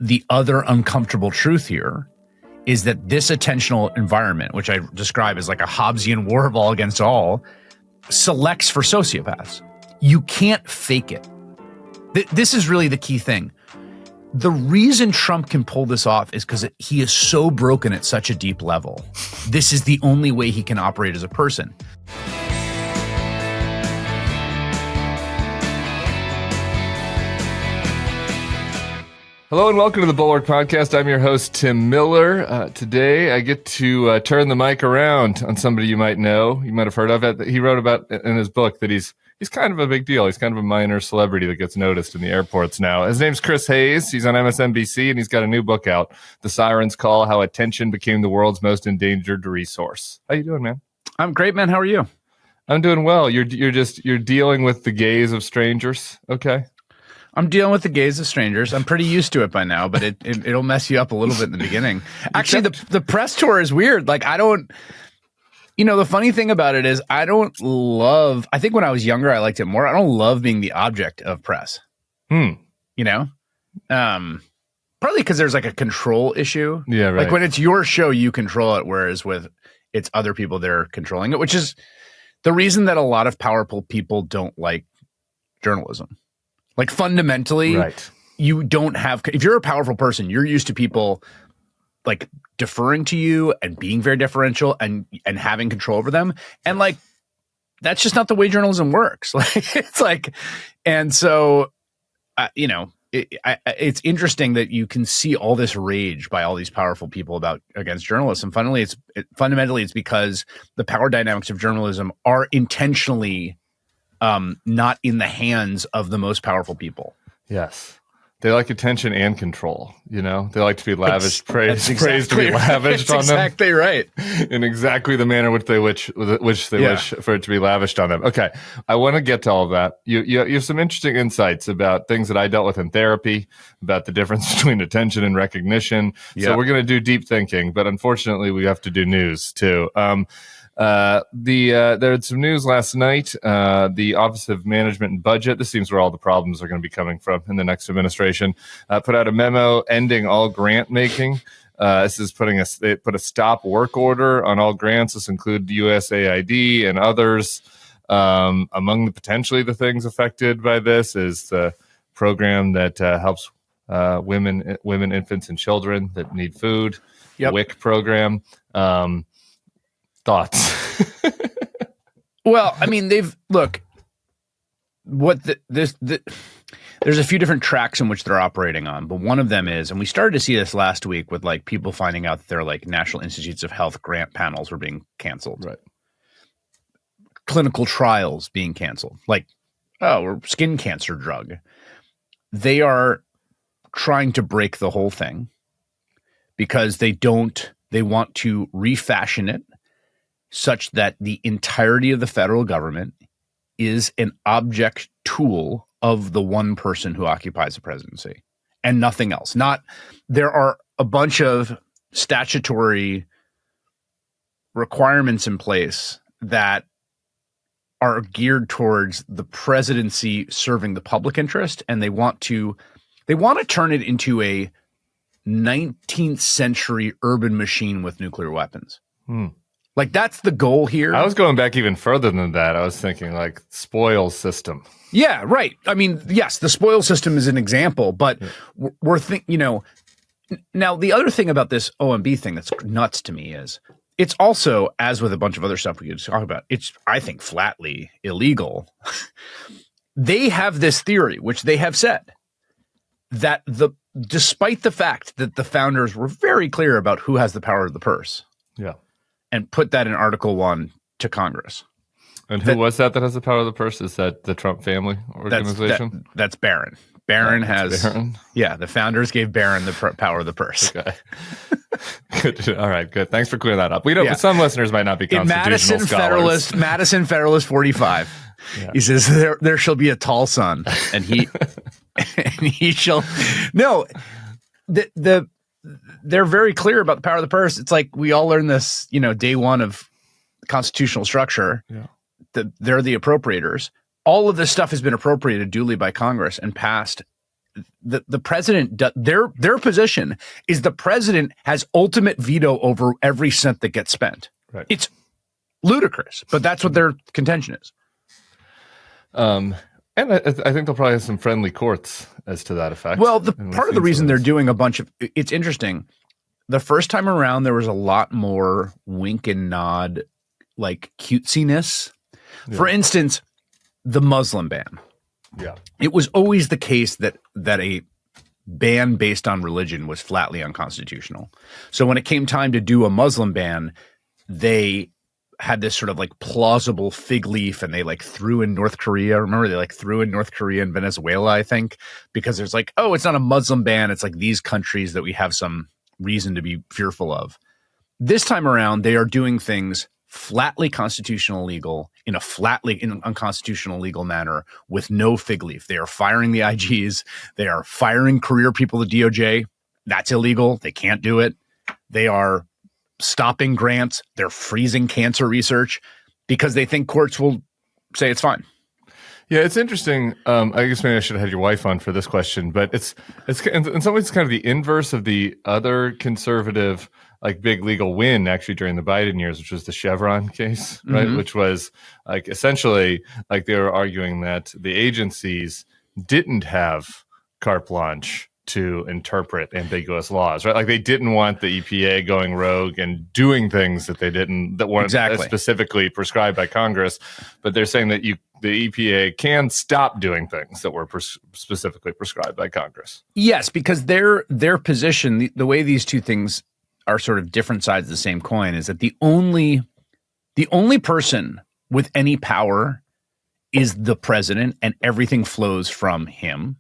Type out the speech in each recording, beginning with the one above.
the other uncomfortable truth here is that this attentional environment, which I describe as like a Hobbesian war of all against all, selects for sociopaths. You can't fake it. This is really the key thing. The reason Trump can pull this off is because he is so broken at such a deep level. This is the only way he can operate as a person. Hello and welcome to the Bulwark podcast. I'm your host, Tim Miller. Today I get to turn the mic around on somebody you might know, you might have heard of it. He wrote about in his book that he's kind of a big deal. He's kind of a minor celebrity that gets noticed in the airports now. His name's Chris Hayes. He's on MSNBC and he's got a new book out, The Siren's Call: How Attention Became the World's Most Endangered Resource. How you doing, man? I'm great, man. How are you? I'm doing well. You're dealing with the gaze of strangers. Okay. I'm dealing with the gaze of strangers. I'm pretty used to it by now, but it'll mess you up a little bit in the beginning. Actually, the press tour is weird. Like, I don't, the funny thing about it is I think when I was younger, I liked it more. I don't love being the object of press, probably because there's like a control issue. Yeah, right. Like when it's your show, you control it. Whereas with it's other people that are controlling it, which is the reason that a lot of powerful people don't like journalism. Like fundamentally, right. You don't have, if you're a powerful person, you're used to people like deferring to you and being very deferential and having control over them. And like, that's just not the way journalism works. Like, it's like, and so, it's interesting that you can see all this rage by all these powerful people against journalists. And fundamentally, it's because the power dynamics of journalism are intentionally not in the hands of the most powerful people. Yes. They like attention and control, They like to be lavished, praise to be lavished on them. Exactly right. In exactly the manner which they wish for it to be lavished on them. Okay. I want to get to all of that. You have some interesting insights about things that I dealt with in therapy, about the difference between attention and recognition. Yep. So we're going to do deep thinking, but unfortunately we have to do news too. There had some news last night. The Office of Management and Budget, this seems where all the problems are going to be coming from in the next administration, put out a memo ending all grant making. This is they put a stop work order on all grants. This include USAID and others. Among potentially the things affected by this is the program that helps women, infants, and children that need food. Yep. WIC program. Thoughts? Well, I mean, there's a few different tracks in which they're operating on, but one of them is, and we started to see this last week with like people finding out that their like National Institutes of Health grant panels were being canceled. Right. Clinical trials being canceled. Like, or skin cancer drug. They are trying to break the whole thing because they want to refashion it such that the entirety of the federal government is an object tool of the one person who occupies the presidency and nothing else. There are a bunch of statutory requirements in place that are geared towards the presidency serving the public interest, and they want to turn it into a 19th century urban machine with nuclear weapons. Like, that's the goal here. I was going back even further than that. I was thinking like spoils system. Yeah, right. I mean, yes, the spoils system is an example, but we're now the other thing about this OMB thing that's nuts to me is it's also, as with a bunch of other stuff we could talk about, it's, I think, flatly illegal. They have this theory, which they have said, that despite the fact that the founders were very clear about who has the power of the purse. Yeah. And put that in Article 1 to Congress. And who was that has the power of the purse? Is that the Trump family organization? That's Barron. Barron has. Barron? Yeah, the founders gave Barron the power of the purse. Okay. Good. All right, good. Thanks for clearing that up. We don't. Yeah. Some listeners might not be constitutional scholars. Madison Federalist 45. Yeah. He says there shall be a tall son, and he shall. No, they're very clear about the power of the purse. It's like we all learned this, day one of constitutional structure. Yeah. They're the appropriators. All of this stuff has been appropriated duly by Congress and passed the president, their position is the president has ultimate veto over every cent that gets spent. Right. It's ludicrous, but that's what their contention is. And I think they'll probably have some friendly courts as to that effect. Well, part of the reason they're doing a bunch of, it's interesting. The first time around, there was a lot more wink and nod, like cutesiness. Yeah. For instance, the Muslim ban. Yeah. It was always the case that a ban based on religion was flatly unconstitutional. So when it came time to do a Muslim ban, they had this sort of like plausible fig leaf, and they like threw in North Korea. Remember, they like threw in North Korea and Venezuela, I think, because there's like, oh, it's not a Muslim ban. It's like these countries that we have some reason to be fearful of. This time around, they are doing things flatly constitutional legal in a flatly unconstitutional legal manner with no fig leaf. They are firing the IGs. They are firing career people at DOJ. That's illegal. They can't do it. They are stopping grants. They're freezing cancer research because they think courts will say it's fine. Yeah, it's interesting. I guess maybe I should have had your wife on for this question, but it's in some ways kind of the inverse of the other conservative, like big legal win actually during the Biden years, which was the Chevron case, right? Mm-hmm. Which was like essentially like they were arguing that the agencies didn't have carte blanche to interpret ambiguous laws, right? Like they didn't want the EPA going rogue and doing things that weren't exactly specifically prescribed by Congress, but they're saying that the EPA can stop doing things that were specifically prescribed by Congress. Yes, because their position, the way these two things are sort of different sides of the same coin, is that the only person with any power is the president, and everything flows from him.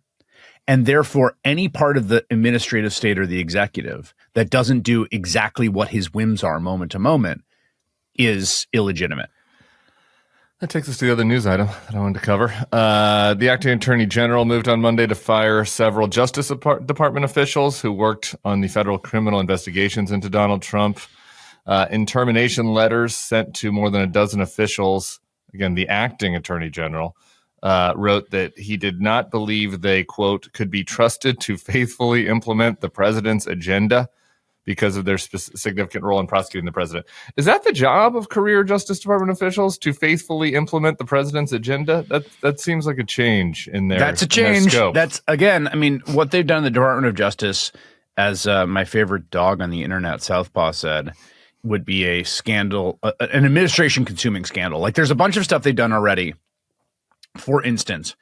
And therefore, any part of the administrative state or the executive that doesn't do exactly what his whims are moment to moment is illegitimate. That takes us to the other news item that I wanted to cover. The acting attorney general moved on Monday to fire several Justice Department officials who worked on the federal criminal investigations into Donald Trump. In termination letters sent to more than a dozen officials, again, the acting attorney general wrote that he did not believe they, quote, could be trusted to faithfully implement the president's agenda because of their significant role in prosecuting the president. Is that the job of career Justice Department officials, to faithfully implement the president's agenda? That seems like a change in their That's a change. That's, again, I mean, what they've done in the Department of Justice, as my favorite dog on the internet, Southpaw, said, would be a scandal, an administration consuming scandal. Like there's a bunch of stuff they've done already. For instance,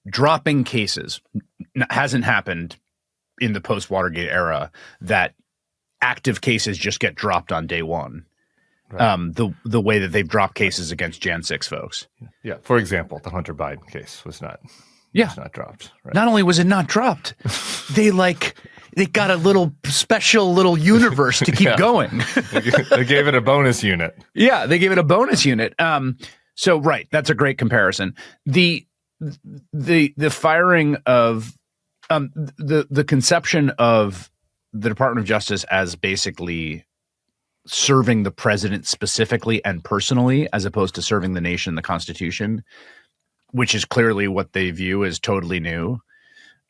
dropping cases hasn't happened in the post-Watergate era that active cases just get dropped on day one. Right. The way that they've dropped cases against Jan 6 folks. Yeah. For example, the Hunter Biden case was not dropped. Right. Not only was it not dropped, they got a little special little universe to keep going. They gave it a bonus unit. Yeah, they gave it a bonus unit. So right, that's a great comparison. The firing of the conception of the Department of Justice as basically serving the president specifically and personally, as opposed to serving the nation, the Constitution, which is clearly what they view as totally new.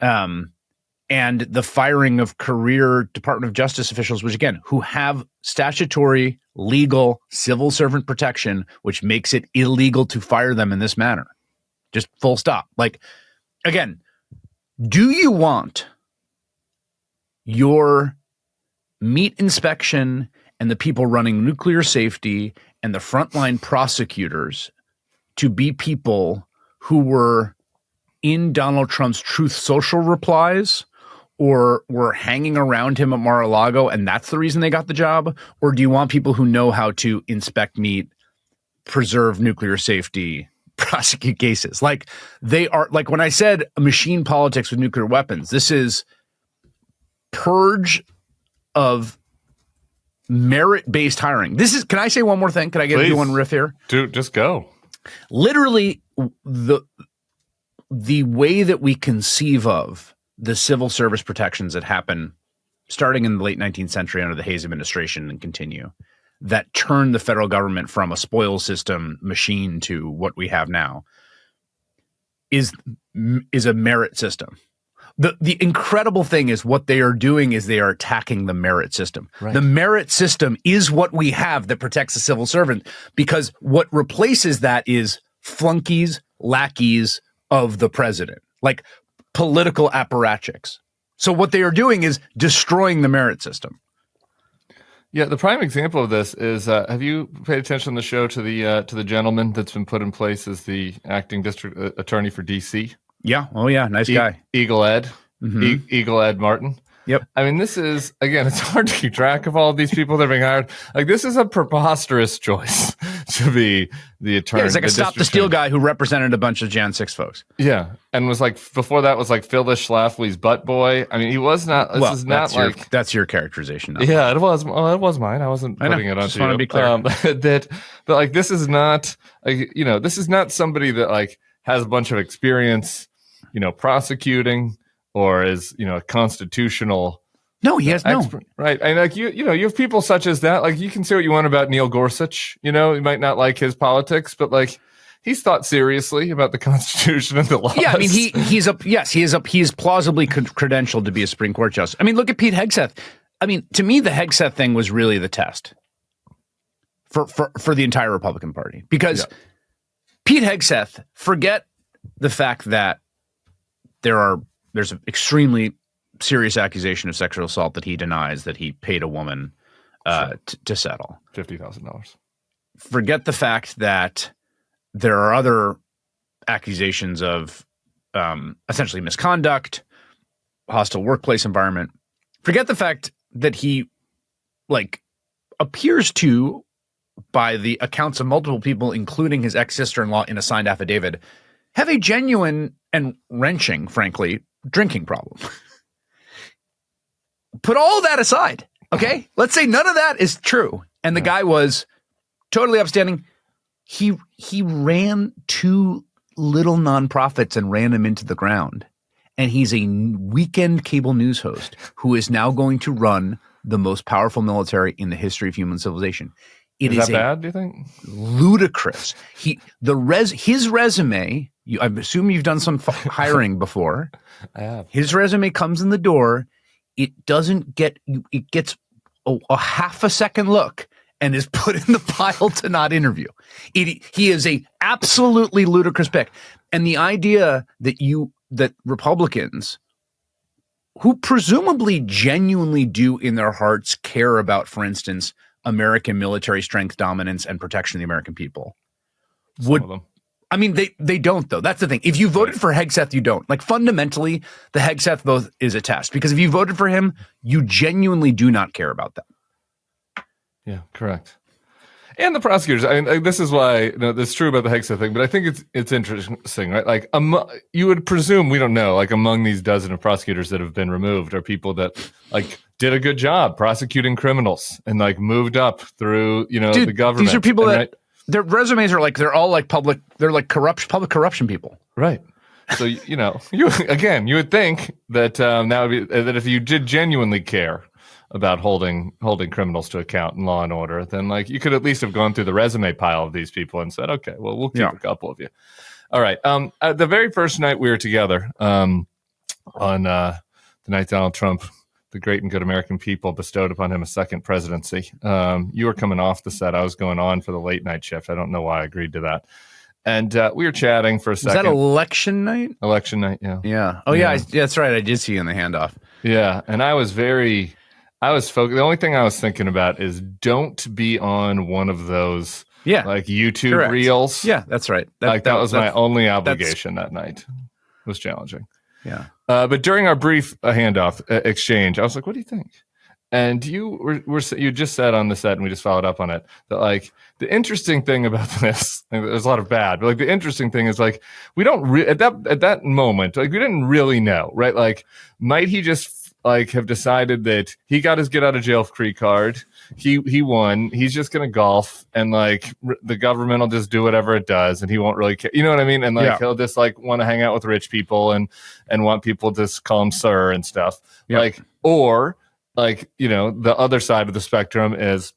And the firing of career Department of Justice officials, which again, who have statutory, legal, civil servant protection, which makes it illegal to fire them in this manner. Just full stop. Like, again, do you want your meat inspection and the people running nuclear safety and the frontline prosecutors to be people who were in Donald Trump's Truth Social replies or were hanging around him at Mar-a-Lago and that's the reason they got the job? Or do you want people who know how to inspect meat, preserve nuclear safety, prosecute cases? Like they are, like when I said machine politics with nuclear weapons, this is purge of merit-based hiring. This is, can I say one more thing? Can I get you one riff here? Dude, just go. Literally, the way that we conceive of the civil service protections that happen starting in the late 19th century under the Hayes administration and continue, that turn the federal government from a spoils system machine to what we have now, is a merit system. The incredible thing is what they are doing is they are attacking the merit system. Right. The merit system is what we have that protects the civil servant, because what replaces that is flunkies, lackeys of the president, like political apparatchiks. So what they are doing is destroying the merit system. Yeah, the prime example of this is, have you paid attention on the show to the gentleman that's been put in place as the acting district attorney for D.C.? Yeah. Oh, yeah. Nice guy. Eagle Ed. Mm-hmm. Eagle Ed Martin. Yep. I mean, this is, again, it's hard to keep track of all of these people that are being hired. Like, this is a preposterous choice to be the attorney. Yeah, it's like a Stop the Steal guy who represented a bunch of Jan 6 folks. Yeah. And was like, before that was like Phyllis Schlafly's butt boy. I mean, he was not, this is not like. That's your characterization. Yeah, it was. Well, it was mine. I wasn't putting it on just want to be clear. But like, this is not, like, you know, this is not somebody that like has a bunch of experience, you know, prosecuting, or is, you know, a constitutional. No, he has expert, no. Right. And like, you know, you have people such as that. Like, you can say what you want about Neil Gorsuch. You know, you might not like his politics, but like, he's thought seriously about the Constitution and the laws. Yeah, I mean, he is plausibly credentialed to be a Supreme Court justice. I mean, look at Pete Hegseth. I mean, to me, the Hegseth thing was really the test for the entire Republican Party, because Pete Hegseth, forget the fact that there's an extremely serious accusation of sexual assault that he denies, that he paid a woman to settle $50,000. Forget the fact that there are other accusations of essentially misconduct, hostile workplace environment. Forget the fact that he like appears to, by the accounts of multiple people, including his ex-sister-in-law in a signed affidavit, have a genuine and wrenching, frankly, drinking problem. Put all that aside, okay? Let's say none of that is true, and the guy was totally upstanding. He ran 2 little nonprofits and ran them into the ground, and he's a weekend cable news host who is now going to run the most powerful military in the history of human civilization. Is that bad, do you think? Ludicrous. His resume, I assume you've done some hiring before. I have. His resume comes in the door. It gets a half a second look and is put in the pile to not interview. He is a absolutely ludicrous pick. And the idea that Republicans, who presumably genuinely do in their hearts care about, for instance, American military strength, dominance, and protection of the American people, would. I mean, they don't, though. That's the thing. If you voted for Hegseth, you don't. Like, fundamentally, the Hegseth vote is a test, because if you voted for him, you genuinely do not care about that. Yeah, correct. And the prosecutors. I mean, this is why, you know, that's true about the Hegseth thing, but I think it's interesting, right? Like, you would presume, we don't know, like, among these dozen of prosecutors that have been removed are people that, like, did a good job prosecuting criminals and, like, moved up through, you know, the government. These are people that their resumes are like, they're all like public public corruption people. Right. So, you know, you would think that that would be, that if you did genuinely care about holding criminals to account in law and order, then like you could at least have gone through the resume pile of these people and said, okay, well, we'll keep a couple of you. All right. The very first night we were together, on the night Donald Trump, the great and good American people, bestowed upon him a second presidency. You were coming off the set. I was going on for the late night shift. I don't know why I agreed to that. And we were chatting for a second. Was that election night? Election night, yeah. Yeah. Oh, yeah. That's right. I did see you in the handoff. Yeah. And I was focused. The only thing I was thinking about is don't be on one of those like YouTube reels. Yeah, that's right. That was my only obligation that night. It was challenging. Yeah. But during our brief handoff exchange, I was like, what do you think? And you just said on the set, and we just followed up on it, that like the interesting thing about this, there's a lot of bad, but like the interesting thing is like we don't at that moment, like we didn't really know, right? Like, might he just like have decided that he got his get out of jail free card, he won, he's just gonna golf, and like the government will just do whatever it does, and he won't really care, you know what I mean? And like he'll just like want to hang out with rich people and want people to just call him sir and stuff, like, or like, you know, the other side of the spectrum is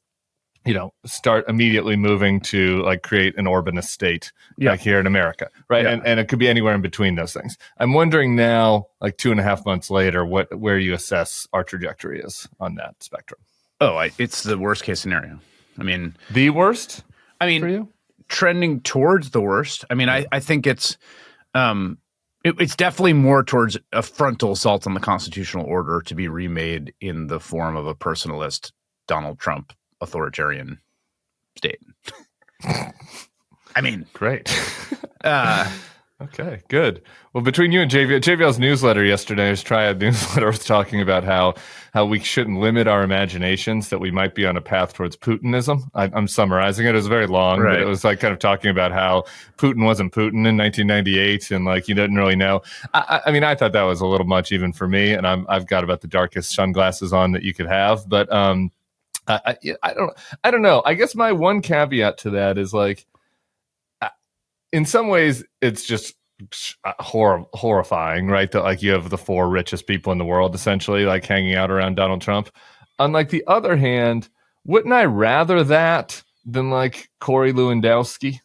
start immediately moving to like create an urbanist state like here in America, right? Yeah. And it could be anywhere in between those things. I'm wondering now, like 2.5 months later, where you assess our trajectory is on that spectrum. Oh, it's the worst case scenario. I mean, the worst. I mean, for you? Trending towards the worst. I mean, I think it's definitely more towards a frontal assault on the constitutional order to be remade in the form of a personalist Donald Trump authoritarian state. I mean, great. Okay, good. Well, between you and JVL's newsletter yesterday, his Triad newsletter was talking about how we shouldn't limit our imaginations, that we might be on a path towards Putinism. I'm summarizing it. It was very long, right. But it was like kind of talking about how Putin wasn't Putin in 1998, and like you didn't really know. I mean, I thought that was a little much even for me, and I've got about the darkest sunglasses on that you could have. But I don't know. I guess my one caveat to that is like, in some ways, it's just horrifying, right? That like you have the 4 richest people in the world essentially like hanging out around Donald Trump. On like the other hand, wouldn't I rather that than like Corey Lewandowski?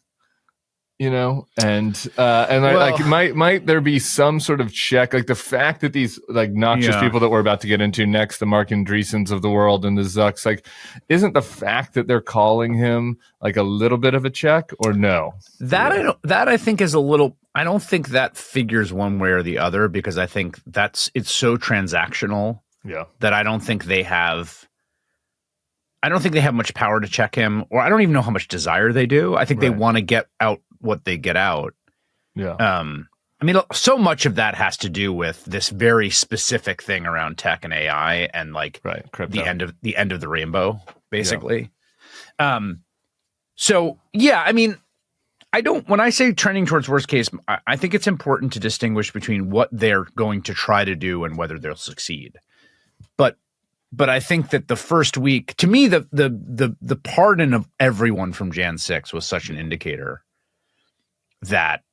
And like might there be some sort of check, like the fact that these like noxious people that we're about to get into next, the Mark Andreessens of the world and the Zucks, like isn't the fact that they're calling him like a little bit of a check, or no? I think is a little. I don't think that figures one way or the other, because I think it's so transactional. Yeah. That I don't think they have much power to check him, or I don't even know how much desire they do. I think they want to get out what they get out. Yeah. I mean, so much of that has to do with this very specific thing around tech and AI and like the end of the rainbow, basically. Yeah. So yeah, I mean, when I say trending towards worst case, I think it's important to distinguish between what they're going to try to do and whether they'll succeed. But I think that the first week, to me, the pardon of everyone from Jan 6 was such an indicator that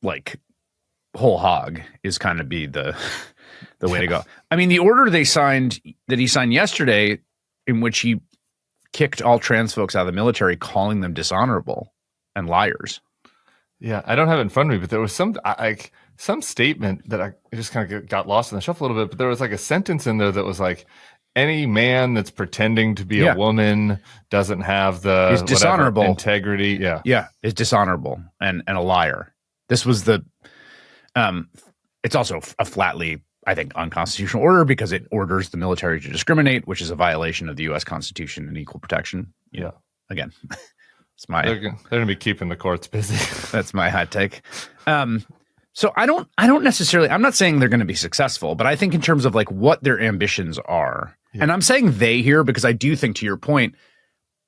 like whole hog is kind of be the way to go. I mean, the order he signed yesterday, in which he kicked all trans folks out of the military, calling them dishonorable and liars. Yeah, I don't have it in front of me, but there was some statement that I just kind of got lost in the shuffle a little bit, but there was like a sentence in there that was like, any man that's pretending to be a woman doesn't have the He's dishonorable integrity. Yeah. Yeah. Is dishonorable and a liar. This was it's also a flatly, I think, unconstitutional order because it orders the military to discriminate, which is a violation of the U.S. Constitution and equal protection. Yeah. Again, it's they're going to be keeping the courts busy. That's my hot take. So I don't necessarily, I'm not saying they're going to be successful, but I think in terms of like what their ambitions are, and I'm saying they here because I do think, to your point,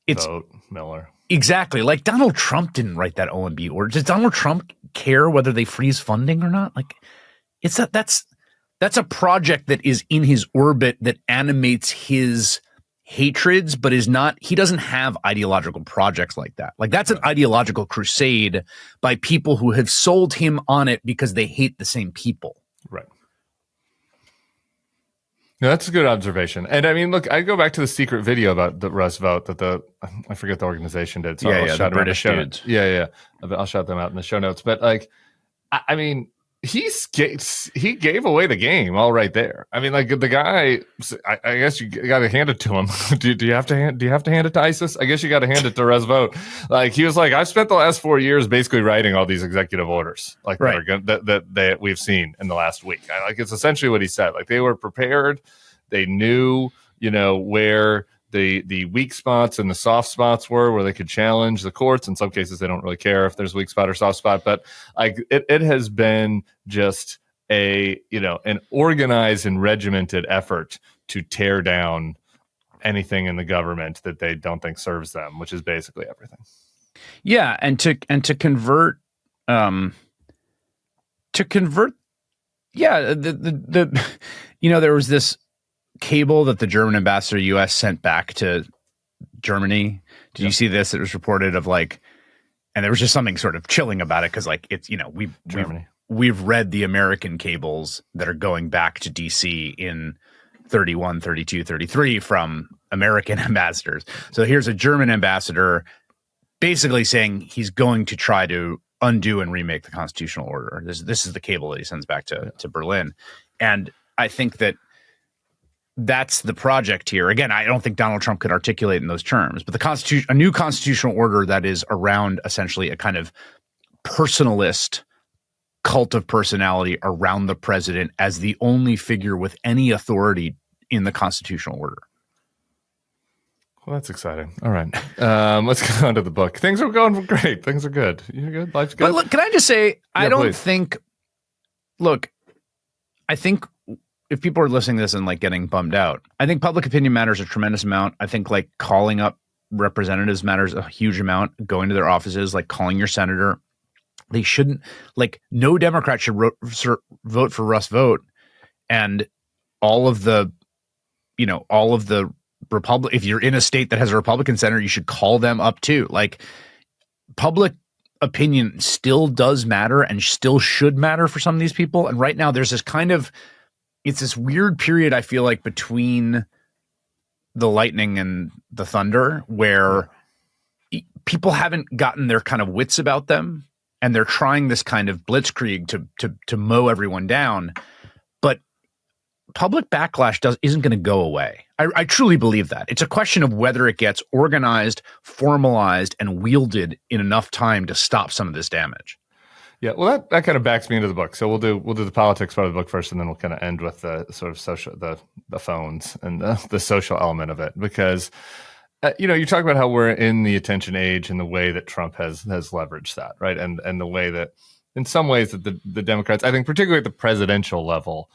it's Vote Miller. Exactly. Like Donald Trump didn't write that OMB order. Does Donald Trump care whether they freeze funding or not? Like that's a project that is in his orbit that animates his hatreds, but he doesn't have ideological projects like that. Like that's an ideological crusade by people who have sold him on it because they hate the same people. Right. No, that's a good observation. And I mean, look, I go back to the secret video about the Russ Vought that I forget the organization did. So I'll shout the British dudes. Yeah. I'll shout them out in the show notes. But like, I mean, he gave away the game all right there. I mean, like the guy, I guess you got to hand it to him. do you have to hand it to ISIS? I guess you got to hand it to Russ Vought. Like he was like, I've spent the last 4 years basically writing all these executive orders, like that we've seen in the last week. Like it's essentially what he said. Like they were prepared. They knew, where the weak spots and the soft spots where they could challenge the courts. In some cases, they don't really care if there's a weak spot or soft spot, but like it has been just an organized and regimented effort to tear down anything in the government that they don't think serves them, which is basically everything. Yeah. And to convert, there was this cable that the German ambassador U.S. sent back to Germany. Did you see this? It was reported of like, and there was just something sort of chilling about it because like it's we've read the American cables that are going back to D.C. in 31, 32, 33 from American ambassadors. So here's a German ambassador basically saying he's going to try to undo and remake the constitutional order. This is the cable that he sends back to Berlin. And I think that's the project here. Again, I don't think Donald Trump could articulate in those terms, but a new constitutional order that is around essentially a kind of personalist cult of personality around the president as the only figure with any authority in the constitutional order. Well, that's exciting. All right. Let's go on to the book. Things are going great. Things are good. You're good? Life's good? But look, can I just say, I think if people are listening to this and like getting bummed out, I think public opinion matters a tremendous amount. I think like calling up representatives matters a huge amount, going to their offices, like calling your senator. They shouldn't, like, no Democrat should vote for Russ Vought, and all of the if you're in a state that has a Republican senator, you should call them up too. Like, public opinion still does matter and still should matter for some of these people. And right now there's this it's this weird period, I feel like, between the lightning and the thunder where people haven't gotten their kind of wits about them. And they're trying this kind of blitzkrieg to mow everyone down, but public backlash isn't going to go away. I truly believe that. It's a question of whether it gets organized, formalized, and wielded in enough time to stop some of this damage. Yeah, well, that kind of backs me into the book. So we'll do the politics part of the book first, and then we'll kind of end with the sort of social, the phones and the social element of it, because. You talk about how we're in the attention age and the way that Trump has leveraged that, right? And the way that, in some ways, that the Democrats, I think, particularly at the presidential level,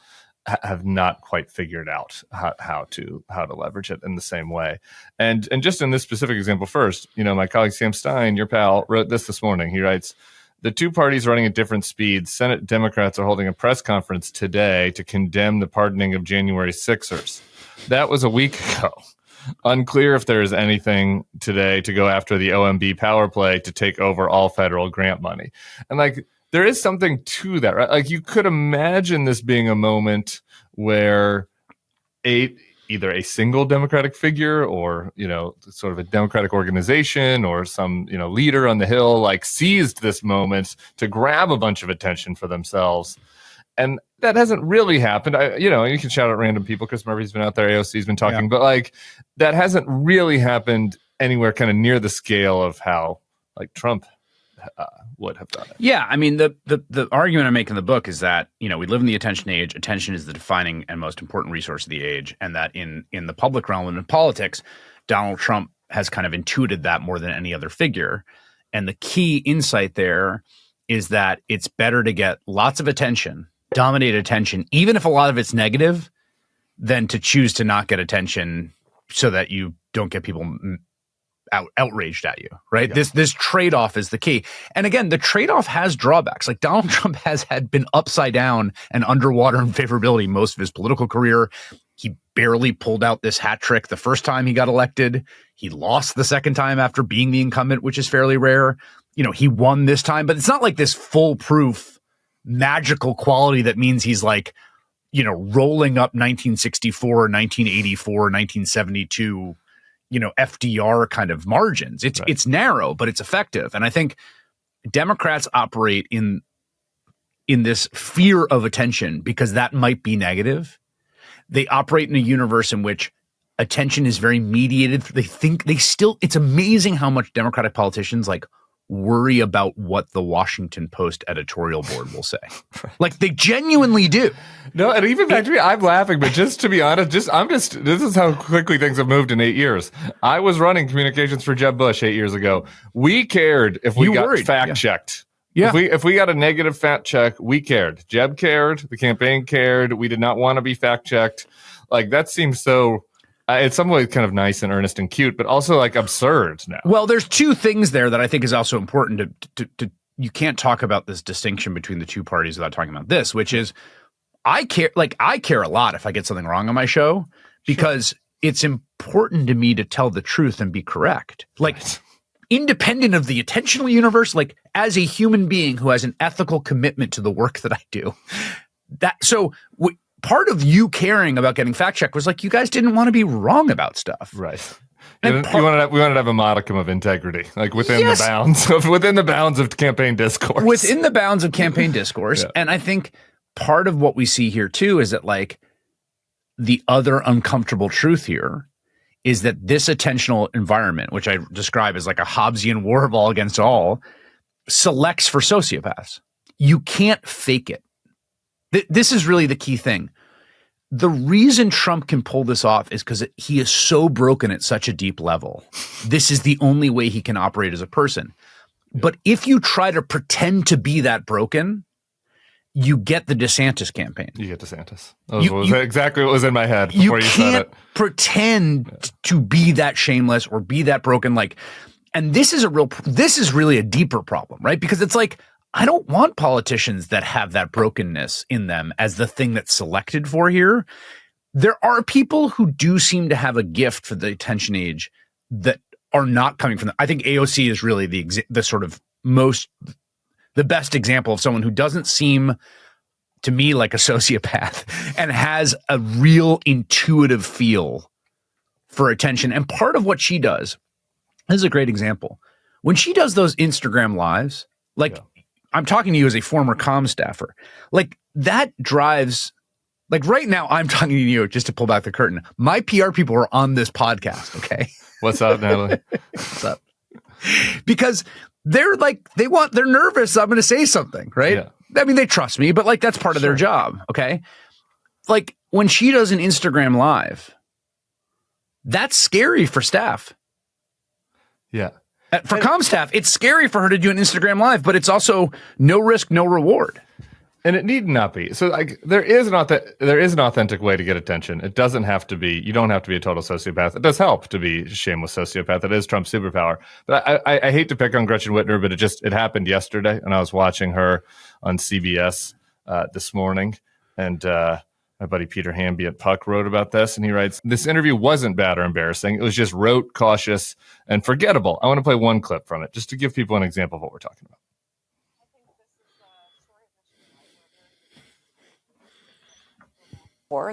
have not quite figured out how to leverage it in the same way. And just in this specific example, first, my colleague Sam Stein, your pal, wrote this morning. He writes, "The two parties running at different speeds. Senate Democrats are holding a press conference today to condemn the pardoning of January 6ers. That was a week ago. Unclear if there is anything today to go after the OMB power play to take over all federal grant money." And like, there is something to that, right? Like, you could imagine this being a moment where either a single Democratic figure or, sort of a Democratic organization or some, leader on the Hill, like, seized this moment to grab a bunch of attention for themselves. And that hasn't really happened. You can shout out random people. Chris Murphy's been out there. AOC's been talking. Yeah. But, like, that hasn't really happened anywhere kind of near the scale of how, like, Trump would have done it. Yeah. I mean, the argument I make in the book is that, we live in the attention age. Attention is the defining and most important resource of the age. And that in the public realm and in politics, Donald Trump has kind of intuited that more than any other figure. And the key insight there is that it's better to get lots of attention, dominate attention, even if a lot of it's negative, than to choose to not get attention so that you don't get people outraged at you, right? Yeah. This trade-off is the key. And again, the trade-off has drawbacks. Like, Donald Trump has been upside down and underwater in favorability most of his political career. He barely pulled out this hat trick the first time he got elected. He lost the second time after being the incumbent, which is fairly rare. He won this time, but it's not like this foolproof magical quality that means he's like, rolling up 1964, 1984, 1972, FDR kind of margins. It's narrow, but it's effective. And I think Democrats operate in this fear of attention because that might be negative. They operate in a universe in which attention is very mediated. It's amazing how much Democratic politicians like worry about what the Washington Post editorial board will say. Right. Like, they genuinely do. No, and even back to me, I'm laughing, but just to be honest, this is how quickly things have moved in 8 years. I was running communications for Jeb Bush 8 years ago. We cared if we got fact checked. Yeah. If we got a negative fact check, we cared. Jeb cared. The campaign cared. We did not want to be fact checked. Like, that seems so. In some ways kind of nice and earnest and cute, but also like absurd now. Well, there's two things there that I think is also important to you can't talk about this distinction between the two parties without talking about this, which is I care a lot if I get something wrong on my show because it's important to me to tell the truth and be correct. Like, independent of the attentional universe, like, as a human being who has an ethical commitment to the work that I do, part of you caring about getting fact checked was like, you guys didn't want to be wrong about stuff. Right. We wanted to have a modicum of integrity, like within Yes. the bounds of campaign discourse. Within the bounds of campaign discourse. Yeah. And I think part of what we see here too is that like the other uncomfortable truth here is that this attentional environment, which I describe as like a Hobbesian war of all against all, selects for sociopaths. You can't fake it. This is really the key thing. The reason Trump can pull this off is because he is so broken at such a deep level. This is the only way he can operate as a person. But if you try to pretend to be that broken, you get the DeSantis campaign. You get DeSantis. That was exactly what was in my head before you said it. You can't pretend to be that shameless or be that broken. Like, and this is really a deeper problem, right? Because it's like, I don't want politicians that have that brokenness in them as the thing that's selected for here. There are people who do seem to have a gift for the attention age that are not coming from them. I think AOC is really the sort of the best example of someone who doesn't seem to me like a sociopath and has a real intuitive feel for attention. And part of what she does, this is a great example. When she does those Instagram lives, like, I'm talking to you as a former comm staffer, like that drives, like right now I'm talking to you just to pull back the curtain. My PR people are on this podcast. Okay. What's up, Natalie? What's up? Because they're like, they're nervous. I'm going to say something, right? Yeah. I mean, they trust me, but like that's part of their job. Okay. Like when she does an Instagram live, that's scary for staff. Yeah. For comm staff, it's scary for her to do an Instagram live, but it's also no risk, no reward. And it need not be. So like there is an authentic way to get attention. It doesn't have to be, you don't have to be a total sociopath. It does help to be a shameless sociopath. It is Trump's superpower. But I hate to pick on Gretchen Whitmer, but it happened yesterday, and I was watching her on CBS this morning, and my buddy Peter Hamby at Puck wrote about this, and he writes, this interview wasn't bad or embarrassing. It was just rote, cautious, and forgettable. I want to play one clip from it just to give people an example of what we're talking about.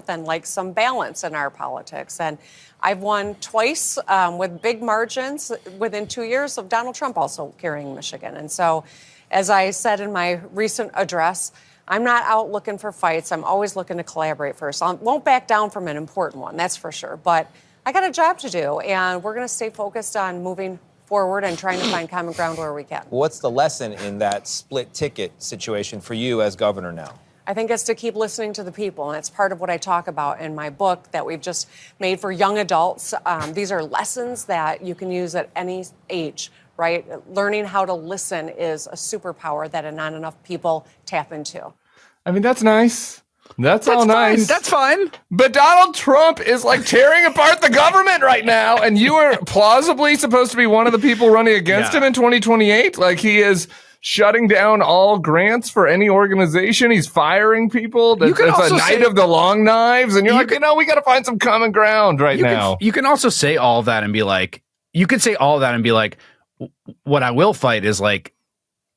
And like some balance in our politics. And I've won twice with big margins within 2 years of Donald Trump also carrying Michigan. And so, as I said in my recent address, I'm not out looking for fights. I'm always looking to collaborate first. I won't back down from an important one, that's for sure. But I got a job to do, and we're going to stay focused on moving forward and trying to find common ground where we can. What's the lesson in that split ticket situation for you as governor now? I think it's to keep listening to the people, and it's part of what I talk about in my book that we've just made for young adults. These are lessons that you can use at any age, right? Learning how to listen is a superpower that not enough people tap into. I mean, that's nice. That's all nice. That's fine. But Donald Trump is like tearing apart the government right now, and you are plausibly supposed to be one of the people running against him in 2028. Like he is shutting down all grants for any organization. He's firing people. It's a night of the long knives. And you're like, we got to find some common ground now. You can also say all that and be like, what I will fight is like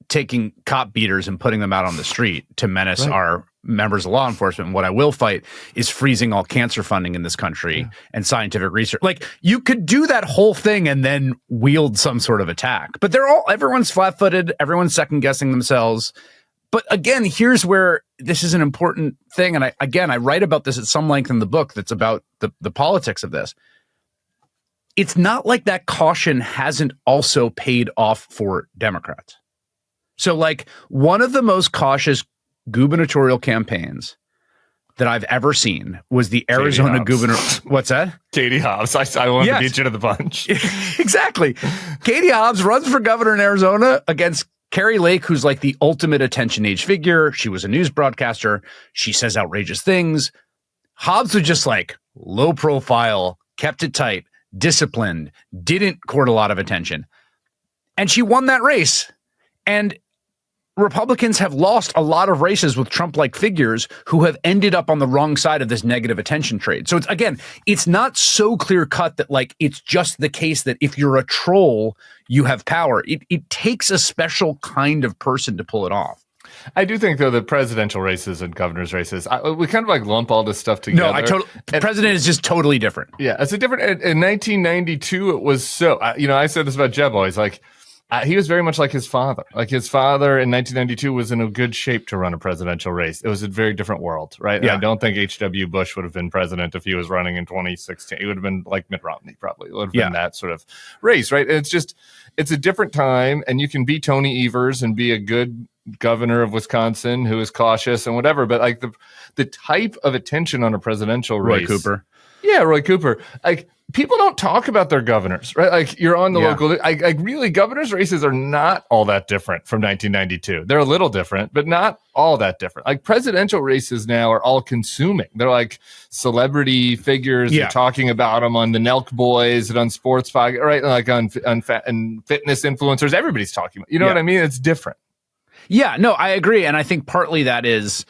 taking cop beaters and putting them out on the street to menace our members of law enforcement. And what I will fight is freezing all cancer funding in this country and scientific research. Like you could do that whole thing and then wield some sort of attack, but everyone's flat-footed. Everyone's second guessing themselves. But again, here's where this is an important thing. And I write about this at some length in the book that's about the politics of this. It's not like that caution hasn't also paid off for Democrats. So like one of the most cautious gubernatorial campaigns that I've ever seen was the Arizona governor. What's that? Katie Hobbs. I wanted to beat you to the punch. Exactly. Katie Hobbs runs for governor in Arizona against Carrie Lake, who's like the ultimate attention age figure. She was a news broadcaster. She says outrageous things. Hobbs was just like low profile, kept it tight, disciplined, didn't court a lot of attention. And she won that race. And Republicans have lost a lot of races with Trump-like figures who have ended up on the wrong side of this negative attention trade. So it's not so clear-cut that like it's just the case that if you're a troll, you have power. It takes a special kind of person to pull it off. I do think, though, the presidential races and governor's races, we kind of like lump all this stuff together. No, president is just totally different. Yeah, it's a different. In 1992, it was so. I said this about Jeb always. Like, he was very much like his father. Like his father in 1992 was in a good shape to run a presidential race. It was a very different world, right? Yeah. And I don't think H.W. Bush would have been president if he was running in 2016. He would have been like Mitt Romney, probably. It would have been that sort of race, right? And it's a different time, and you can be Tony Evers and be a good governor of Wisconsin who is cautious and whatever. But like the type of attention on a presidential race, Roy Cooper. Yeah, Roy Cooper. Like, people don't talk about their governors, right? Like, you're on the local. Like, really, governors' races are not all that different from 1992. They're a little different, but not all that different. Like, presidential races now are all consuming. They're like celebrity figures. You're talking about them on the Nelk Boys and on Sports Podcast, right? Like on fitness influencers. Everybody's talking about. You know what I mean? It's different. Yeah, no, I agree, and I think partly that is.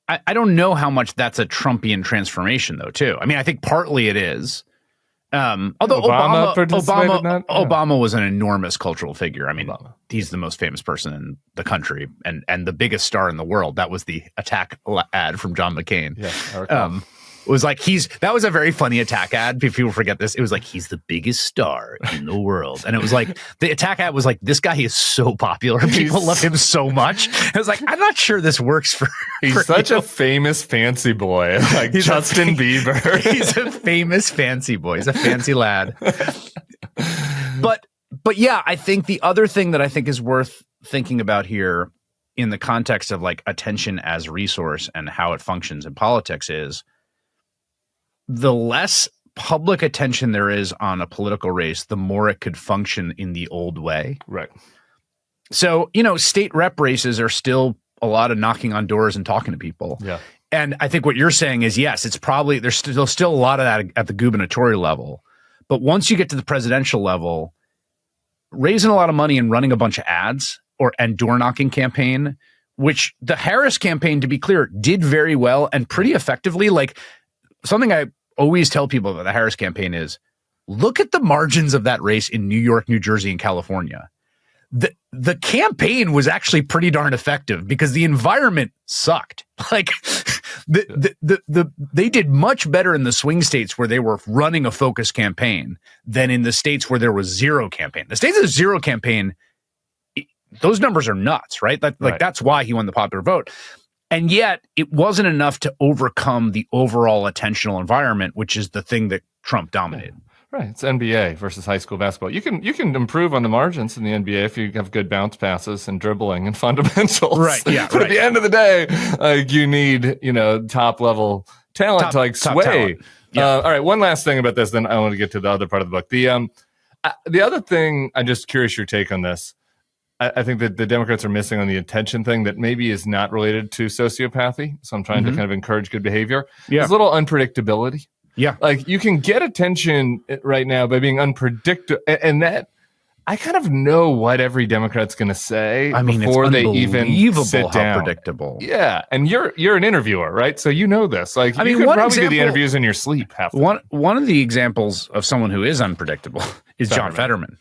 I don't know how much that's a Trumpian transformation, though, too. I mean, I think partly it is. Although Obama was an enormous cultural figure. I mean, he's the most famous person in the country and the biggest star in the world. That was the attack ad from John McCain. Yeah, I recall. It was like that was a very funny attack ad. If people forget this, it was like, he's the biggest star in the world. And it was like, the attack ad was like, this guy is so popular. People love him so much. It was like, I'm not sure this works for He's such a famous fancy boy, like Justin Bieber. He's a famous fancy boy. He's a fancy lad. But yeah, I think the other thing that I think is worth thinking about here in the context of like attention as resource and how it functions in politics is, the less public attention there is on a political race, the more it could function in the old way. Right. So, state rep races are still a lot of knocking on doors and talking to people. Yeah. And I think what you're saying is, yes, it's probably, there's still a lot of that at the gubernatorial level. But once you get to the presidential level, raising a lot of money and running a bunch of ads and door knocking campaign, which the Harris campaign, to be clear, did very well and pretty effectively. Like, something I always tell people about the Harris campaign is, look at the margins of that race in New York, New Jersey, and California. The campaign was actually pretty darn effective because the environment sucked. Like they did much better in the swing states where they were running a focused campaign than in the states where there was zero campaign. The states of zero campaign, those numbers are nuts, right? That's why he won the popular vote. And yet it wasn't enough to overcome the overall attentional environment, which is the thing that Trump dominated. Right. It's NBA versus high school basketball. You can improve on the margins in the NBA if you have good bounce passes and dribbling and fundamentals. Right. Yeah. But at the end of the day, you need, top level talent to like sway. Yeah. All right. One last thing about this, then I want to get to the other part of the book. The other thing, I'm just curious your take on this. I think that the Democrats are missing on the attention thing that maybe is not related to sociopathy. So I'm trying to kind of encourage good behavior. Yeah. There's a little unpredictability. Yeah. Like, you can get attention right now by being unpredictable. And that, I kind of know what every Democrat's going to say before they even sit down. How predictable. Yeah. And you're an interviewer, right? So you know this. Like, you could probably do the interviews in your sleep. One of the examples of someone who is unpredictable is John Fetterman.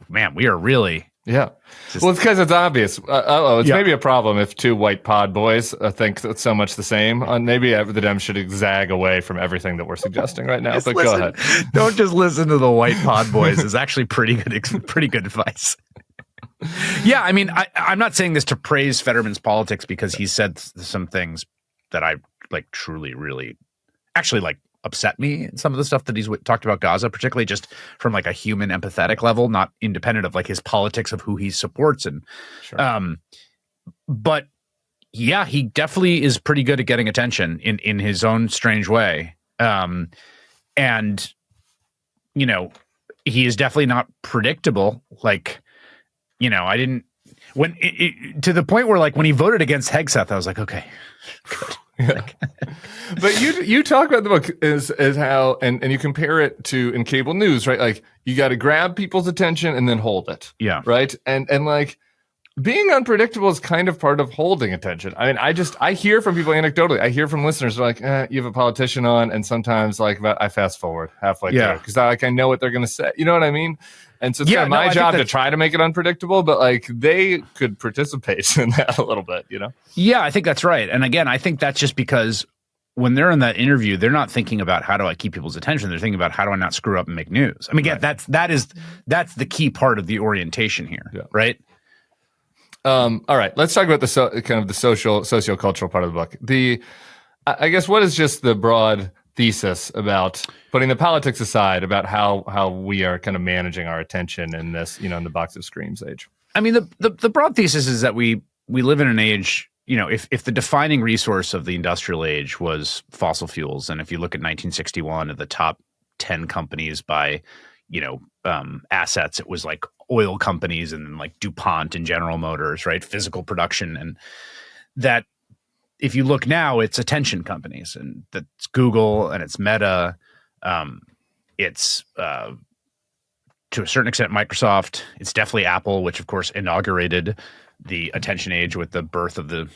Man, we are really... Yeah. Well, it's because it's obvious. It's maybe a problem if two white pod boys think so much the same. Maybe the Dems should zag away from everything that we're suggesting right now. But go ahead. Don't just listen to the white pod boys. It's actually pretty good advice. Yeah, I mean, I'm not saying this to praise Fetterman's politics because he said some things that I truly, really, actually upset me in some of the stuff that he's talked about Gaza, particularly just from a human empathetic level, not independent of his politics of who he supports. And, but yeah, he definitely is pretty good at getting attention in his own strange way. And, he is definitely not predictable. I didn't, to the point where when he voted against Hegseth, I was like, okay, good. Yeah. But you talk about the book as how and you compare it to in cable news, right? Like, you got to grab people's attention and then hold it. Yeah. Right. And being unpredictable is kind of part of holding attention. I mean, I hear from people anecdotally. I hear from listeners they're like, you have a politician on, and sometimes I fast forward halfway through because I know what they're going to say. You know what I mean? And so it's kind of my job to try to make it unpredictable, but like they could participate in that a little bit, you know? Yeah, I think that's right. And again, I think that's just because when they're in that interview, they're not thinking about how do I keep people's attention. They're thinking about how do I not screw up and make news. I mean, again, that's the key part of the orientation here, right? All right, let's talk about the sociocultural part of the book. I guess what is just the broad thesis about putting the politics aside about how we are kind of managing our attention in this, in the box of screams age? I mean, the broad thesis is that we live in an age, if the defining resource of the industrial age was fossil fuels, and if you look at 1961 at the top 10 companies by, assets, it was like oil companies and like DuPont and General Motors, right? Physical production. And that if you look now, it's attention companies, and that's Google and it's Meta. It's to a certain extent Microsoft. It's definitely Apple, which of course inaugurated the attention age with the birth of the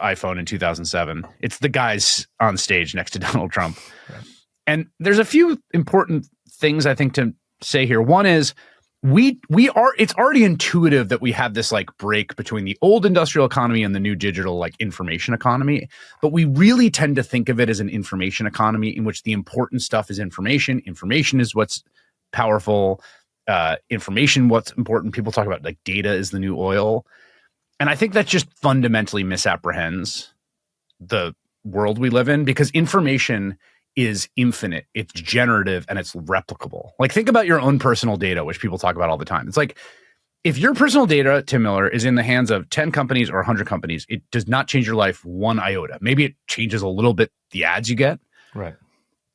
iPhone in 2007. It's the guys on stage next to Donald Trump. Right. And there's a few important things I think to say here. One is it's already intuitive that we have this like break between the old industrial economy and the new digital like information economy, but we really tend to think of it as an information economy in which the important stuff is information. Information is what's powerful. Information, what's important. People talk about like data is the new oil. And I think that just fundamentally misapprehends the world we live in, because information is infinite, it's generative, and it's replicable. Like think about your own personal data, which people talk about all the time. It's like if your personal data, Tim Miller, is in the hands of 10 companies or 100 companies, it does not change your life one iota. Maybe it changes a little bit the ads you get. Right.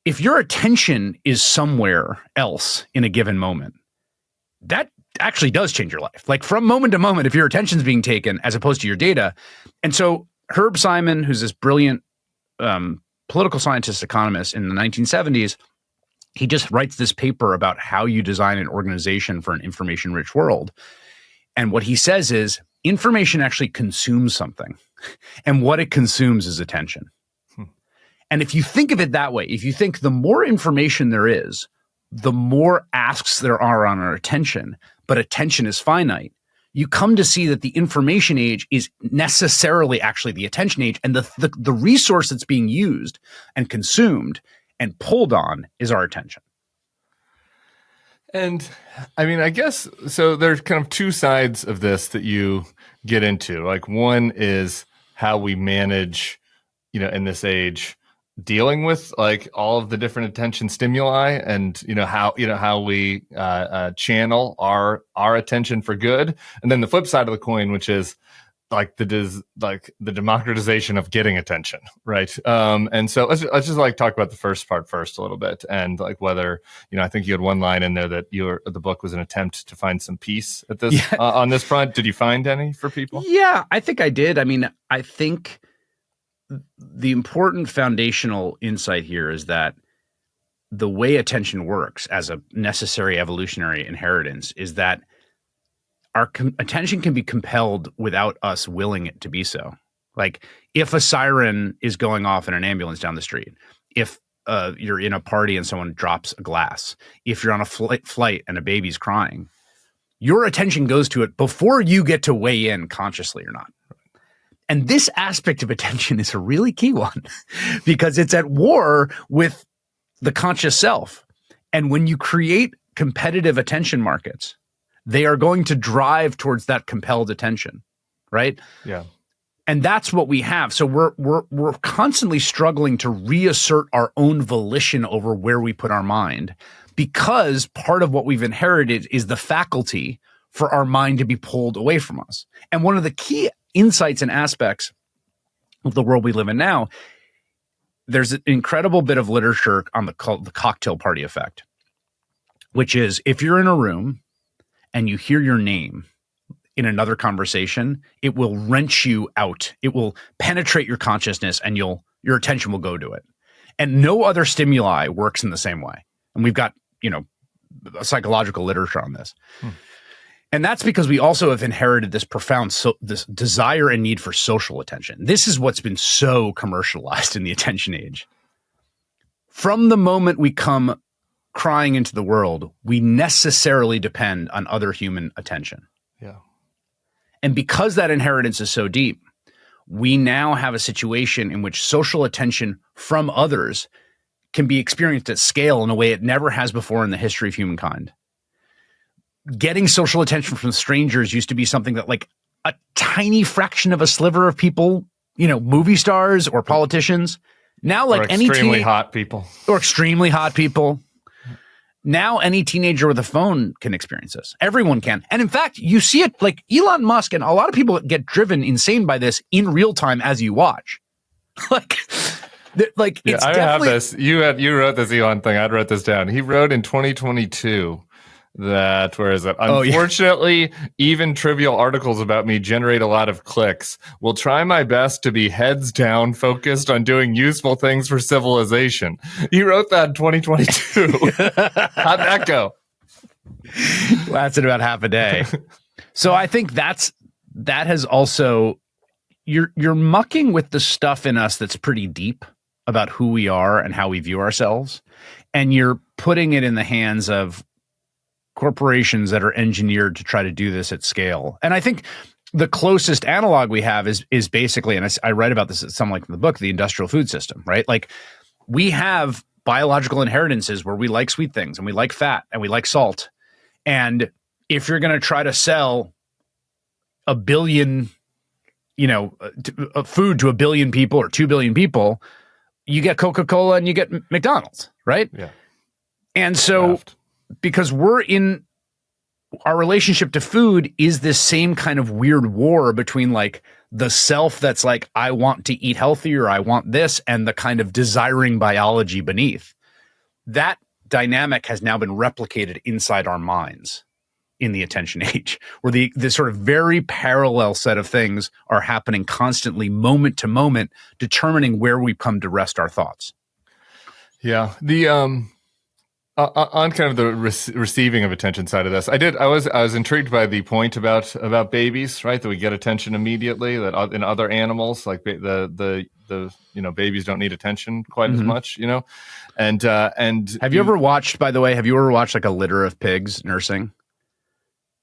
If your attention is somewhere else in a given moment, that actually does change your life. Like from moment to moment, if your attention's being taken as opposed to your data. And so Herb Simon, who's this brilliant political scientist economist in the 1970s, he just writes this paper about how you design an organization for an information-rich world. And what he says is information actually consumes something. And what it consumes is attention. And if you think of it that way, if you think the more information there is, the more asks there are on our attention, but attention is finite, you come to see that the information age is necessarily actually the attention age, and the resource that's being used and consumed and pulled on is our attention. And I mean, I guess, so there's kind of two sides of this that you get into. Like one is how we manage, in this age, dealing with like all of the different attention stimuli, and how we channel our attention for good, and then the flip side of the coin, which is like the democratization of getting attention, right? And so let's just like talk about the first part first a little bit, and like whether I think you had one line in there that the book was an attempt to find some peace at this on this front. Did you find any for people? Yeah, I think I did. I mean, I think the important foundational insight here is that the way attention works as a necessary evolutionary inheritance is that our attention can be compelled without us willing it to be so. Like if a siren is going off in an ambulance down the street, if you're in a party and someone drops a glass, if you're on a flight and a baby's crying, your attention goes to it before you get to weigh in consciously or not. And this aspect of attention is a really key one because it's at war with the conscious self. And when you create competitive attention markets, they are going to drive towards that compelled attention, right? Yeah. And that's what we have. So we're constantly struggling to reassert our own volition over where we put our mind, because part of what we've inherited is the faculty for our mind to be pulled away from us. And one of the key insights and aspects of the world we live in now, there's an incredible bit of literature on the cocktail party effect, which is if you're in a room and you hear your name in another conversation, it will wrench you out. It will penetrate your consciousness and your attention will go to it. And no other stimuli works in the same way. And we've got, psychological literature on this. And that's because we also have inherited this profound this desire and need for social attention. This is what's been so commercialized in the attention age. From the moment we come crying into the world, we necessarily depend on other human attention. Yeah. And because that inheritance is so deep, we now have a situation in which social attention from others can be experienced at scale in a way it never has before in the history of humankind. Getting social attention from strangers used to be something that like a tiny fraction of a sliver of people, you know, movie stars or politicians. Now, like any extremely hot people. Or extremely hot people. Now, any teenager with a phone can experience this. Everyone can. And in fact, you see it like Elon Musk and a lot of people get driven insane by this in real time as you watch. Like yeah, it's I definitely... have this. You wrote this Elon thing. I wrote this down. He wrote in 2022 that, where is it? Unfortunately, even trivial articles about me generate a lot of clicks. Will try my best to be heads down, focused on doing useful things for civilization. He wrote that in 2022. How'd that go? Lasted about half a day. So I think that has also, you're mucking with the stuff in us that's pretty deep about who we are and how we view ourselves. And you're putting it in the hands of corporations that are engineered to try to do this at scale. And I think the closest analog we have is basically, and I write about this at some length in the book, the industrial food system, right? Like we have biological inheritances where we like sweet things and we like fat and we like salt. And if you're going to try to sell a billion, you know, food to a billion people or 2 billion people, you get Coca-Cola and you get McDonald's, right? Yeah. And so because we're in our relationship to food is this same kind of weird war between like the self that's like, I want to eat healthy or I want this, and the kind of desiring biology beneath. That dynamic has now been replicated inside our minds in the attention age, where the sort of very parallel set of things are happening constantly, moment to moment, determining where we come to rest our thoughts. Yeah. The on kind of the receiving of attention side of this, I was intrigued by the point about babies, right? That we get attention immediately. That in other animals, like the you know, babies don't need attention quite as much, you know. And have you ever watched? By the way, have you ever watched like a litter of pigs nursing?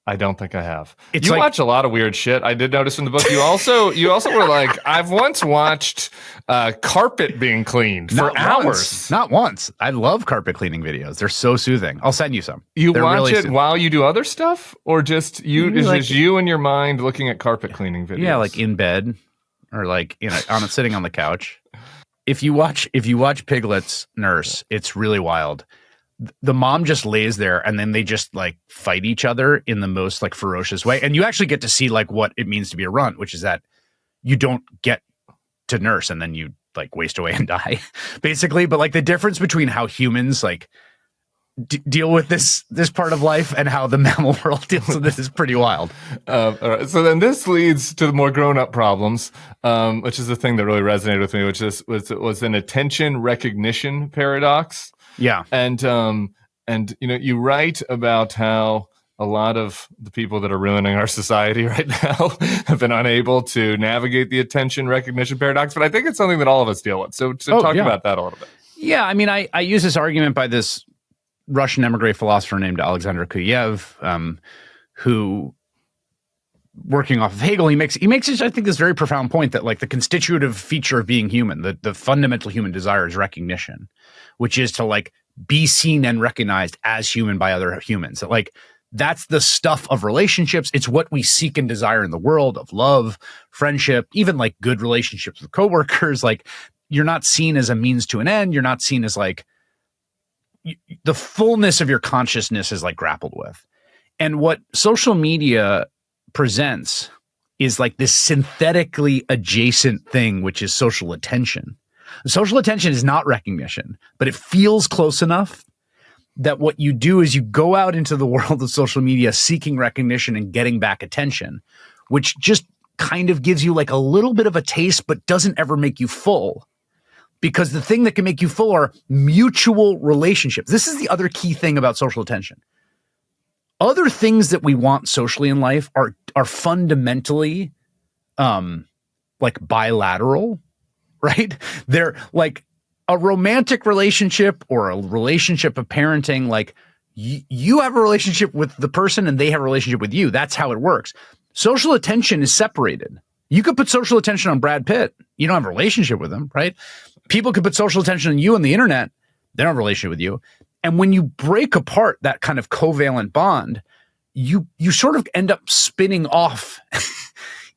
I don't think I have. It's you like, watch a lot of weird shit. I did notice in the book. You also were like, I've once watched carpet being cleaned for hours. Not once. I love carpet cleaning videos. They're so soothing. I'll send you some. You They're watch really it soothing. while you do other stuff, or just you? Is like, just you in your mind looking at carpet cleaning videos? Yeah, like in bed, or like sitting on the couch. If you watch piglets nurse, it's really wild. The mom just lays there and then they just like fight each other in the most like ferocious way. And you actually get to see like what it means to be a runt, which is that you don't get to nurse and then you like waste away and die basically. But like the difference between how humans like deal with this part of life and how the mammal world deals with this is pretty wild. All right. So then this leads to the more grown-up problems, which is the thing that really resonated with me, which was an attention recognition paradox. Yeah. And you know, you write about how a lot of the people that are ruining our society right now have been unable to navigate the attention recognition paradox, but I think it's something that all of us deal with. So talk about that a little bit. Yeah. I mean, I use this argument by this Russian emigre philosopher named Alexander Kuyev, who, working off of Hegel, he makes I think this very profound point that like the constitutive feature of being human, the fundamental human desire is recognition, which is to like be seen and recognized as human by other humans. That like that's the stuff of relationships. It's what we seek and desire in the world of love, friendship, even like good relationships with coworkers. Like you're not seen as a means to an end. You're not seen as like the fullness of your consciousness is like grappled with. And what social media presents is like this synthetically adjacent thing, which is social attention. Social attention is not recognition, but it feels close enough that what you do is you go out into the world of social media seeking recognition and getting back attention, which just kind of gives you like a little bit of a taste, but doesn't ever make you full. Because the thing that can make you full are mutual relationships. This is the other key thing about social attention. other things that we want socially in life are fundamentally like bilateral, right? They're like a romantic relationship or a relationship of parenting. Like you have a relationship with the person and they have a relationship with you. That's how it works. Social attention is separated. You could put social attention on Brad Pitt. You don't have a relationship with him, right? People could put social attention on you on the internet. They don't have a relationship with you. And when you break apart that kind of covalent bond, you sort of end up spinning off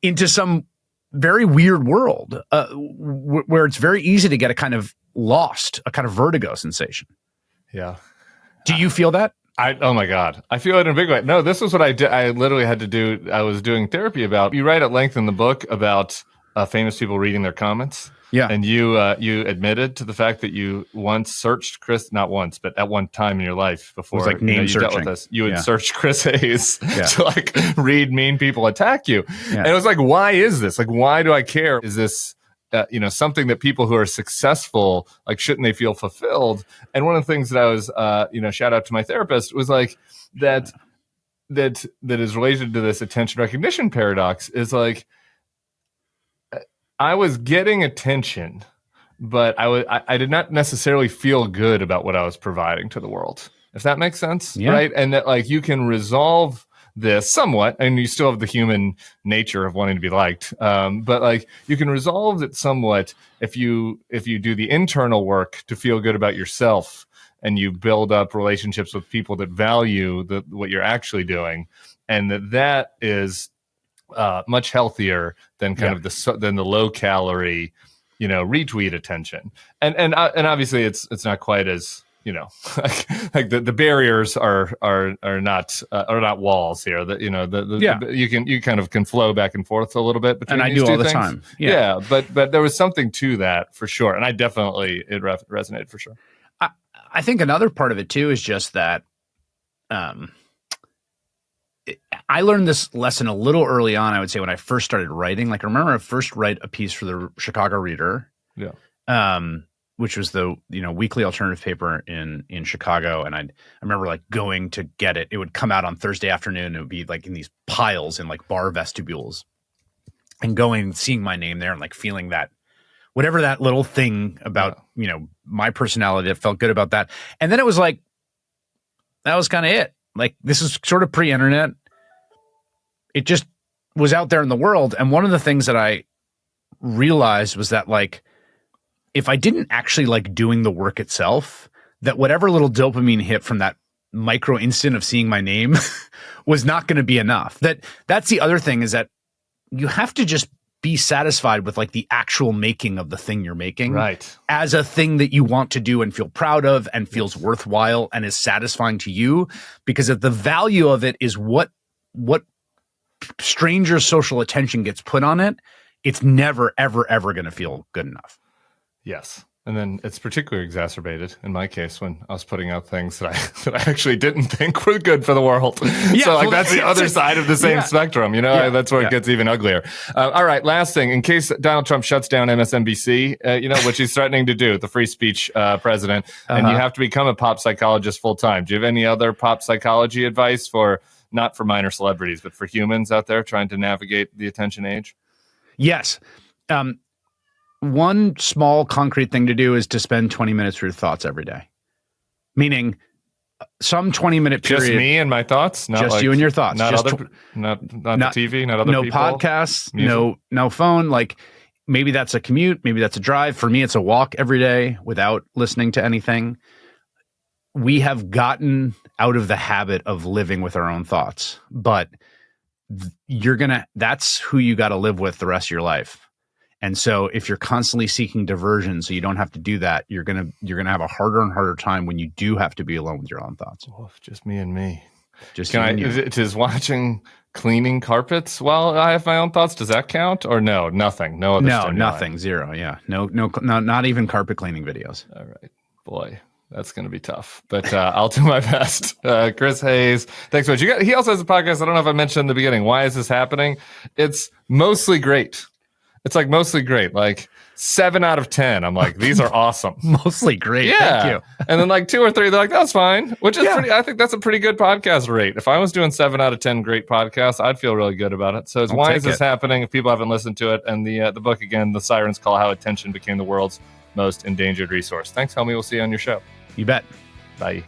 into some very weird world where it's very easy to get a kind of lost, a kind of vertigo sensation. Yeah. Do you feel that? Oh my God. I feel it in a big way. No, this was what I did. I literally had to do. I was doing therapy about. You write at length in the book about famous people reading their comments. Yeah. And you admitted to the fact that you once searched Chris, not once, but at one time in your life before it was like name you searching. dealt with this, you had searched Chris Hayes Yeah. to like read mean people attack you. Yeah. And it was like, why is this? Like, why do I care? Is this something that people who are successful, like, shouldn't they feel fulfilled? And one of the things that I was, shout out to my therapist was like that is related to this attention recognition paradox is like, I was getting attention, but I did not necessarily feel good about what I was providing to the world, if that makes sense. Yeah. Right. And that like you can resolve this somewhat, and you still have the human nature of wanting to be liked. But like you can resolve it somewhat if you do the internal work to feel good about yourself and you build up relationships with people that value what you're actually doing. And that is much healthier than kind of the low calorie, retweet attention. And obviously it's not quite as, like the barriers are not walls here. That you kind of can flow back and forth a little bit between. And I these do two all the things. time. Yeah, but there was something to that for sure, and it resonated for sure. I think another part of it too is just that. I learned this lesson a little early on, I would say, when I first started writing. Like, I remember I first write a piece for the Chicago Reader, which was the weekly alternative paper in Chicago. And I remember like going to get it. It would come out on Thursday afternoon. It would be like in these piles in like bar vestibules, and going, seeing my name there and like feeling that, whatever that little thing about, my personality that felt good about that. And then it was like, that was kind of it. Like, this is sort of pre-internet. It just was out there in the world. And one of the things that I realized was that, like, if I didn't actually like doing the work itself, that whatever little dopamine hit from that micro instant of seeing my name was not going to be enough. That's the other thing, is that you have to just be satisfied with like the actual making of the thing you're making, right, as a thing that you want to do and feel proud of and feels worthwhile and is satisfying to you, because the value of it is what stranger social attention gets put on it. It's never, ever, ever going to feel good enough. Yes. And then it's particularly exacerbated in my case when I was putting out things that I actually didn't think were good for the world. Yeah, so like that's the other side of the same spectrum, that's where it gets even uglier. All right. Last thing, in case Donald Trump shuts down MSNBC, which he's threatening to do, the free speech president, and you have to become a pop psychologist full time. Do you have any other pop psychology advice not for minor celebrities, but for humans out there trying to navigate the attention age? Yes. One small concrete thing to do is to spend 20 minutes with your thoughts every day. Meaning some 20-minute period. Just me and my thoughts? Not just like, you and your thoughts. Not just the TV, not other no people? No podcasts, music? no phone. Like, maybe that's a commute, maybe that's a drive. For me, it's a walk every day without listening to anything. We have gotten out of the habit of living with our own thoughts, but that's who you got to live with the rest of your life. And so if you're constantly seeking diversion so you don't have to do that, you're gonna have a harder and harder time when you do have to be alone with your own thoughts. Oh, just me and me. Is watching cleaning carpets while I have my own thoughts, does that count? Or no, nothing. No other stimuli? Nothing. Zero. Yeah. No, not even carpet cleaning videos. All right. Boy, that's going to be tough, but I'll do my best. Chris Hayes, thanks so much. He also has a podcast. I don't know if I mentioned in the beginning. Why is this happening? It's mostly great. It's like mostly great. Like 7 out of 10. I'm like, these are awesome. Mostly great. Yeah. Thank you. And then like 2 or 3, they're like, that's fine, which is pretty, I think that's a pretty good podcast rate. If I was doing 7 out of 10 great podcasts, I'd feel really good about it. So why is this happening if people haven't listened to it? And the book, again, The Sirens Call, How Attention Became the World's Most Endangered Resource. Thanks, homie. We'll see you on your show. You bet. Bye.